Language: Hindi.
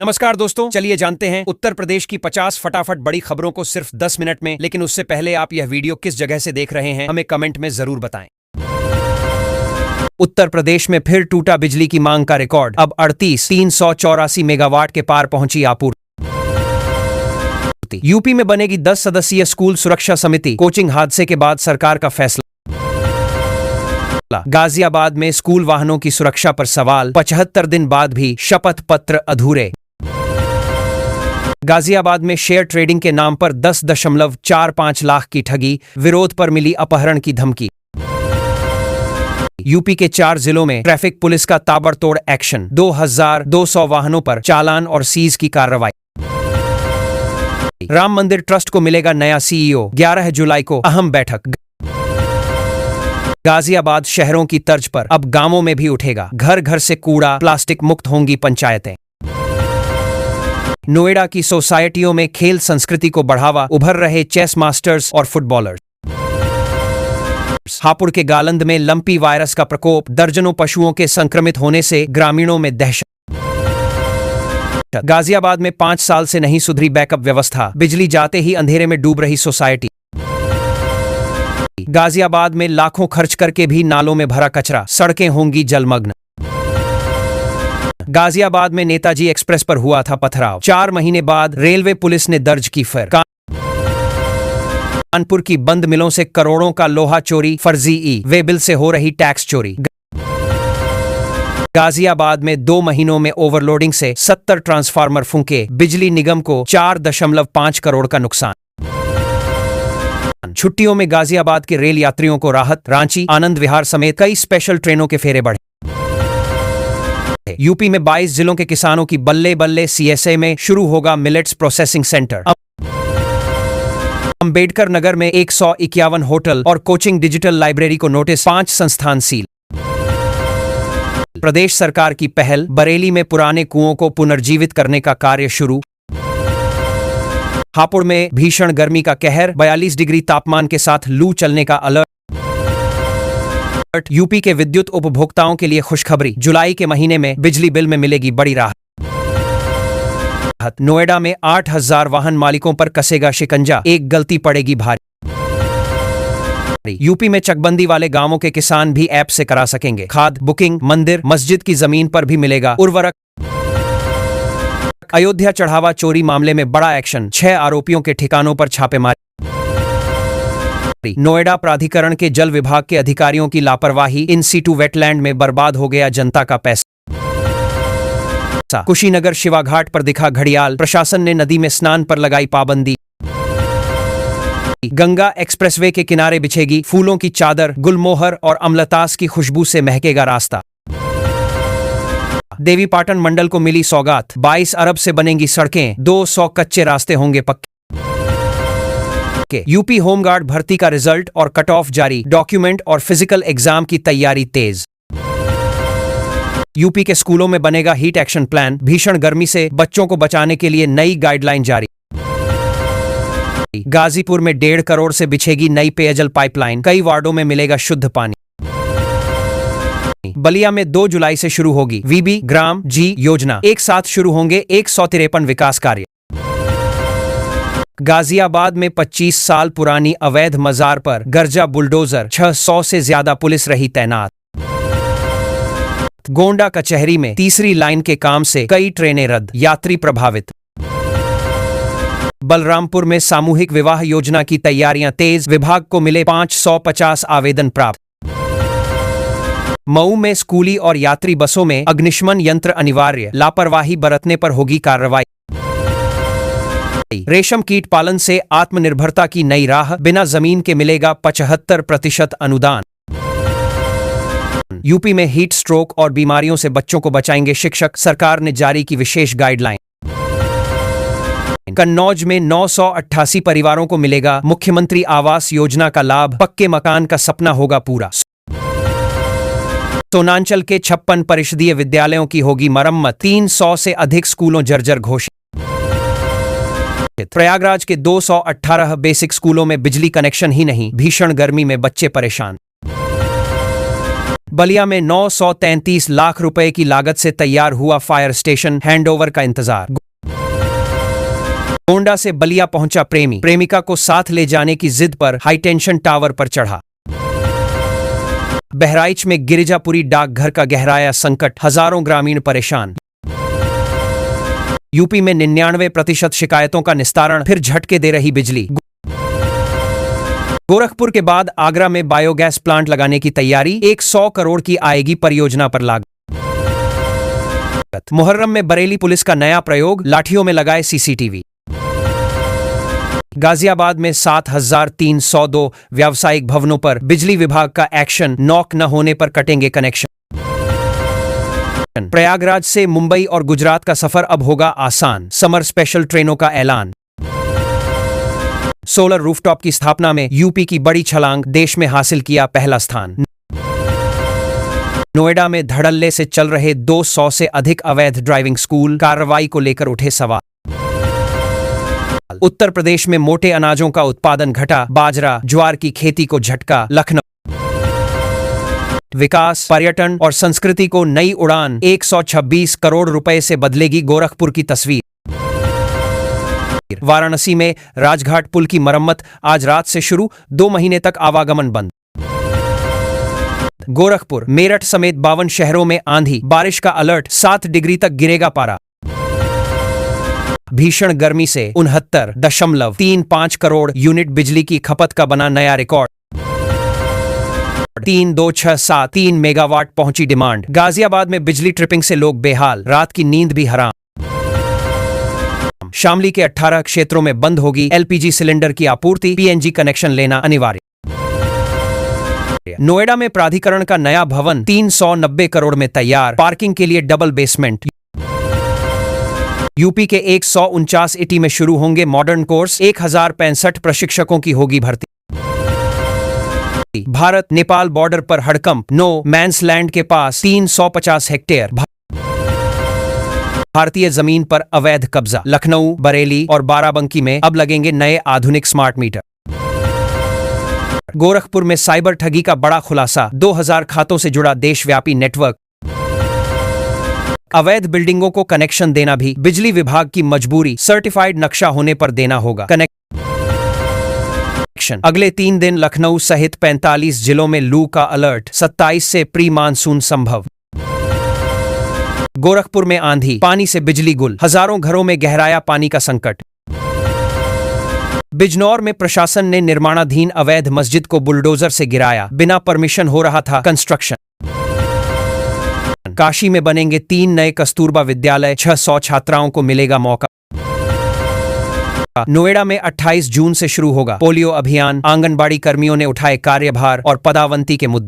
नमस्कार दोस्तों, चलिए जानते हैं उत्तर प्रदेश की 50 फटाफट बड़ी खबरों को सिर्फ 10 मिनट में। लेकिन उससे पहले आप यह वीडियो किस जगह से देख रहे हैं हमें कमेंट में जरूर बताएं। उत्तर प्रदेश में फिर टूटा बिजली की मांग का रिकॉर्ड। अब 384 मेगावाट के पार पहुंची आपूर्ति। यूपी में बनेगी 10 सदस्यीय स्कूल सुरक्षा समिति। कोचिंग हादसे के बाद सरकार का फैसला। गाजियाबाद में स्कूल वाहनों की सुरक्षा पर सवाल। 75 दिन बाद भी शपथ पत्र अधूरे। गाजियाबाद में शेयर ट्रेडिंग के नाम पर 10.45 लाख की ठगी। विरोध पर मिली अपहरण की धमकी। यूपी के 4 जिलों में ट्रैफिक पुलिस का ताबड़तोड़ एक्शन। 2200 वाहनों पर चालान और सीज की कार्रवाई। राम मंदिर ट्रस्ट को मिलेगा नया सीईओ। 11 जुलाई को अहम बैठक। गाजियाबाद शहरों की तर्ज पर अब गांवों में भी उठेगा। घर घर से कूड़ा प्लास्टिक मुक्त होंगी पंचायतें। नोएडा की सोसाइटियों में खेल संस्कृति को बढ़ावा। उभर रहे चेस मास्टर्स और फुटबॉलर्स। हापुड़ के गालंद में लंपी वायरस का प्रकोप। दर्जनों पशुओं के संक्रमित होने से ग्रामीणों में दहशत। गाजियाबाद में 5 साल से नहीं सुधरी बैकअप व्यवस्था। बिजली जाते ही अंधेरे में डूब रही सोसाइटी। गाजियाबाद में लाखों खर्च करके भी नालों में भरा कचरा। सड़कें होंगी जलमग्न। गाजियाबाद में नेताजी एक्सप्रेस पर हुआ था पथराव। 4 महीने बाद रेलवे पुलिस ने दर्ज की फिर। कानपुर की बंद मिलों से करोड़ों का लोहा चोरी। फर्जी वे बिल से हो रही टैक्स चोरी। गाजियाबाद में 2 महीनों में ओवरलोडिंग से 70 ट्रांसफार्मर फूंके। बिजली निगम को 4.5 करोड़ का नुकसान। छुट्टियों में गाजियाबाद के रेल यात्रियों को राहत। रांची, आनंद विहार समेत कई स्पेशल ट्रेनों के फेरे बढ़े। यूपी में 22 जिलों के किसानों की बल्ले बल्ले। सीएसए में शुरू होगा millets processing centre. Ambedkar Nagar में 151 होटल और कोचिंग डिजिटल लाइब्रेरी को नोटिस। 5 संस्थान सील। प्रदेश सरकार की पहल। बरेली में पुराने कुओं को पुनर्जीवित करने का कार्य शुरू। हापुड़ में भीषण गर्मी का कहर। 42 डिग्री तापमान के साथ लू चलने का अलर्ट। यूपी के विद्युत उपभोक्ताओं के लिए खुशखबरी। जुलाई के महीने में बिजली बिल में मिलेगी बड़ी राहत। नोएडा में 8000 वाहन मालिकों पर कसेगा शिकंजा। एक गलती पड़ेगी भारी। यूपी में चकबंदी वाले गांवों के किसान भी ऐप से करा सकेंगे खाद बुकिंग। मंदिर मस्जिद की जमीन पर भी मिलेगा उर्वरक। अयोध्या चढ़ावा चोरी मामले में बड़ा एक्शन। 6 आरोपियों के ठिकानों पर छापेमारी। नोएडा प्राधिकरण के जल विभाग के अधिकारियों की लापरवाही। इन सीटू वेटलैंड में बर्बाद हो गया जनता का पैसा। कुशीनगर शिवाघाट पर दिखा घड़ियाल। प्रशासन ने नदी में स्नान पर लगाई पाबंदी। गंगा एक्सप्रेसवे के किनारे बिछेगी फूलों की चादर। गुलमोहर और अमलतास की खुशबू से महकेगा रास्ता। देवीपाटन मंडल को मिली सौगात। 22 अरब से बनेंगी सड़कें। 200 कच्चे रास्ते होंगे पक्के। यूपी होमगार्ड भर्ती का रिजल्ट और कट ऑफ जारी। डॉक्यूमेंट और फिजिकल एग्जाम की तैयारी तेज। यूपी के स्कूलों में बनेगा हीट एक्शन प्लान। भीषण गर्मी से बच्चों को बचाने के लिए नई गाइडलाइन जारी। गाजीपुर में 1.5 करोड़ से बिछेगी नई पेयजल पाइपलाइन। कई वार्डों में मिलेगा शुद्ध पानी। बलिया में 2 जुलाई से शुरू होगी वीबी ग्राम जी योजना। एक साथ शुरू होंगे 153 विकास कार्य। गाजियाबाद में 25 साल पुरानी अवैध मजार पर गर्जा बुलडोजर। 600 से ज्यादा पुलिस रही तैनात। गोंडा कचहरी में तीसरी लाइन के काम से कई ट्रेनें रद्द। यात्री प्रभावित। बलरामपुर में सामूहिक विवाह योजना की तैयारियां तेज। विभाग को मिले 550 आवेदन प्राप्त। मऊ में स्कूली और यात्री बसों में अग्निशमन यंत्र अनिवार्य। लापरवाही बरतने पर होगी कार्रवाई। रेशम कीट पालन से आत्मनिर्भरता की नई राह। बिना जमीन के मिलेगा 75% अनुदान। यूपी में हीट स्ट्रोक और बीमारियों से बच्चों को बचाएंगे शिक्षक। सरकार ने जारी की विशेष गाइडलाइन। कन्नौज में 988 परिवारों को मिलेगा मुख्यमंत्री आवास योजना का लाभ। पक्के मकान का सपना होगा पूरा। सोनांचल के 56 परिषदीय विद्यालयों की होगी मरम्मत। 300 से अधिक स्कूलों जर्जर घोषित। प्रयागराज के 218 बेसिक स्कूलों में बिजली कनेक्शन ही नहीं। भीषण गर्मी में बच्चे परेशान। बलिया में 933 लाख रुपए की लागत से तैयार हुआ फायर स्टेशन, हैंडओवर का इंतजार। गोंडा से बलिया पहुंचा प्रेमी, प्रेमिका को साथ ले जाने की जिद पर हाईटेंशन टावर पर चढ़ा। बहराइच में गिरिजापुरी डाकघर का गहराया संकट, हजारों ग्रामीण परेशान। यूपी में 99% शिकायतों का निस्तारण, फिर झटके दे रही बिजली। गोरखपुर के बाद आगरा में बायोगैस प्लांट लगाने की तैयारी, 100 करोड़ की आएगी परियोजना पर लागत। मुहर्रम में बरेली पुलिस का नया प्रयोग, लाठियों में लगाए सीसीटीवी। गाजियाबाद में 7,302 व्यावसायिक भवनों पर बिजली विभाग का एक्शन, नॉक न होने पर कटेंगे कनेक्शन। प्रयागराज से मुंबई और गुजरात का सफर अब होगा आसान, समर स्पेशल ट्रेनों का ऐलान। सोलर रूफटॉप की स्थापना में यूपी की बड़ी छलांग, देश में हासिल किया पहला स्थान। नोएडा में धड़ल्ले से चल रहे 200 से अधिक अवैध ड्राइविंग स्कूल, कार्रवाई को लेकर उठे सवाल। उत्तर प्रदेश में मोटे अनाजों का उत्पादन घटा, बाजरा ज्वार की खेती को झटका, लखनऊ। विकास, पर्यटन और संस्कृति को नई उड़ान, 126 करोड़ रुपए से बदलेगी गोरखपुर की तस्वीर। वाराणसी में राजघाट पुल की मरम्मत आज रात से शुरू, 2 महीने तक आवागमन बंद। गोरखपुर, मेरठ समेत 52 शहरों में आंधी बारिश का अलर्ट, 7 डिग्री तक गिरेगा पारा। भीषण गर्मी से 69.35 करोड़ यूनिट बिजली की खपत का बना नया रिकॉर्ड। 3,2,6,7 मेगावाट पहुंची डिमांड। गाजियाबाद में बिजली ट्रिपिंग से लोग बेहाल, रात की नींद भी हराम। शामली के 18 क्षेत्रों में बंद होगी एलपीजी सिलेंडर की आपूर्ति, पीएनजी कनेक्शन लेना अनिवार्य। नोएडा में प्राधिकरण का नया भवन 390 करोड़ में तैयार, पार्किंग के लिए डबल बेसमेंट। यूपी के 149 IIT में शुरू होंगे मॉडर्न कोर्स, 1065 प्रशिक्षकों की होगी भर्ती। भारत नेपाल बॉर्डर पर हड़कंप, नो मैंस लैंड के पास 350 हेक्टेयर भारतीय जमीन पर अवैध कब्जा। लखनऊ, बरेली और बाराबंकी में अब लगेंगे नए आधुनिक स्मार्ट मीटर। गोरखपुर में साइबर ठगी का बड़ा खुलासा, 2000 खातों से जुड़ा देशव्यापी नेटवर्क। अवैध बिल्डिंगों को कनेक्शन देना भी बिजली विभाग की मजबूरी, सर्टिफाइड नक्शा होने पर देना होगा कनेक्शन। अगले 3 दिन लखनऊ सहित 45 जिलों में लू का अलर्ट, 27 से प्री मानसून संभव। गोरखपुर में आंधी, पानी से बिजली गुल, हजारों घरों में गहराया पानी का संकट। बिजनौर में प्रशासन ने निर्माणाधीन अवैध मस्जिद को बुलडोजर से गिराया, बिना परमिशन हो रहा था कंस्ट्रक्शन। काशी में बनेंगे 3 नए कस्तूरबा विद्यालय, 600 छात्राओं को मिलेगा मौका। नोएडा में 28 जून से शुरू होगा पोलियो अभियान, आंगनबाड़ी कर्मियों ने उठाए कार्यभार और पदावंती के मुद्दे।